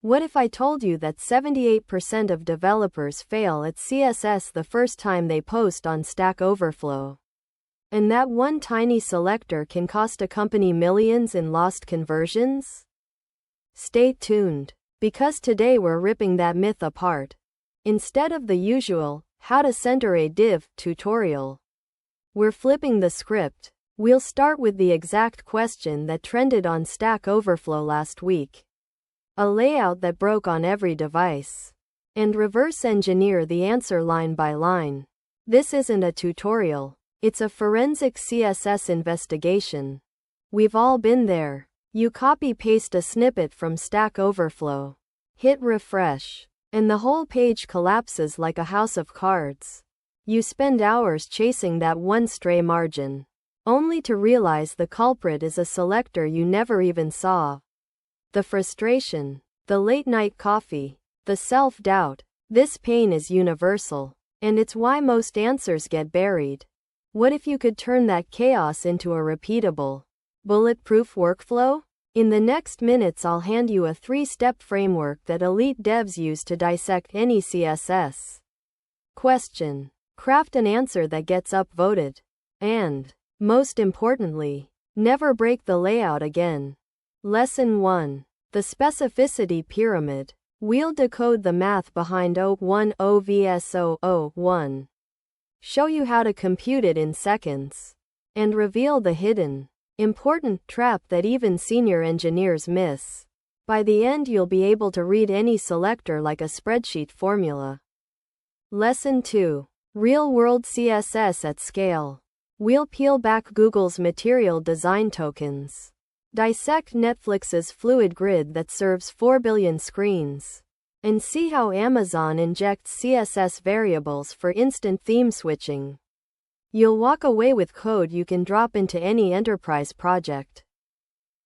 What if I told you that 78% of developers fail at CSS the first time they post on Stack Overflow? And that one tiny selector can cost a company millions in lost conversions? Stay tuned, because today we're ripping that myth apart. Instead of the usual, how to center a div tutorial, we're flipping the script. We'll start with the exact question that trended on Stack Overflow last week. A layout that broke on every device. And reverse engineer the answer line by line. This isn't a tutorial. It's a forensic CSS investigation. We've all been there. You copy-paste a snippet from Stack Overflow. Hit refresh. And the whole page collapses like a house of cards. You spend hours chasing that one stray margin, only to realize the culprit is a selector you never even saw. The frustration, the late-night coffee, the self-doubt, this pain is universal, and it's why most answers get buried. What if you could turn that chaos into a repeatable, bulletproof workflow? In the next minutes I'll hand you a 3-step framework that elite devs use to dissect any CSS question. Craft an answer that gets upvoted. And, most importantly, never break the layout again. Lesson 1. The Specificity Pyramid. We'll decode the math behind O1 OVSO O1. Show you how to compute it in seconds. And reveal the hidden, important trap that even senior engineers miss. By the end you'll be able to read any selector like a spreadsheet formula. Lesson 2. Real-world CSS at scale. We'll peel back Google's material design tokens. Dissect Netflix's fluid grid that serves 4 billion screens. And see how Amazon injects CSS variables for instant theme switching. You'll walk away with code you can drop into any enterprise project.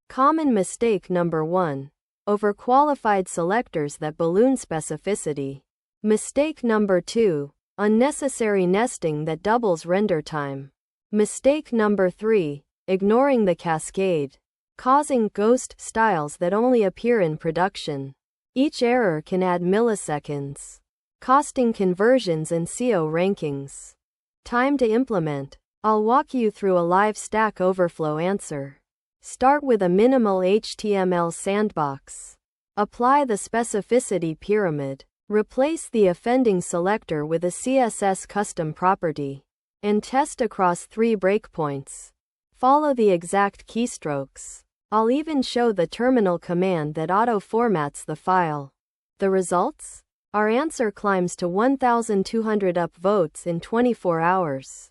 Common mistake number 1. Overqualified selectors that balloon specificity. Mistake number 2. Unnecessary nesting that doubles render time. Mistake number 3. Ignoring the cascade, causing ghost styles that only appear in production. Each error can add milliseconds, costing conversions and SEO rankings. Time to implement. I'll walk you through a live Stack Overflow answer. Start with a minimal HTML sandbox. Apply the specificity pyramid. Replace the offending selector with a CSS custom property. And test across 3 breakpoints. Follow the exact keystrokes. I'll even show the terminal command that auto-formats the file. The results? Our answer climbs to 1,200 upvotes in 24 hours.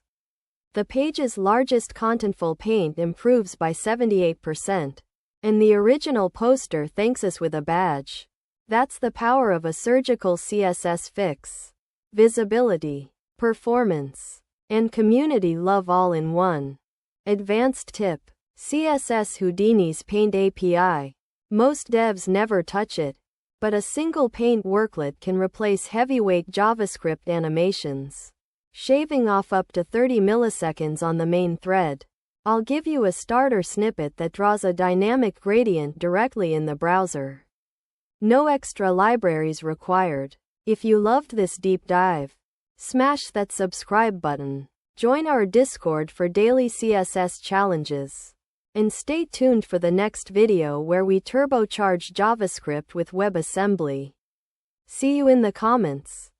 The page's largest contentful paint improves by 78%. And the original poster thanks us with a badge. That's the power of a surgical CSS fix. Visibility, performance, and community love all in one. Advanced tip. CSS Houdini's Paint API. Most devs never touch it, but a single Paint worklet can replace heavyweight JavaScript animations, shaving off up to 30 milliseconds on the main thread. I'll give you a starter snippet that draws a dynamic gradient directly in the browser. No extra libraries required. If you loved this deep dive, smash that subscribe button. Join our Discord for daily CSS challenges. And stay tuned for the next video where we turbocharge JavaScript with WebAssembly. See you in the comments.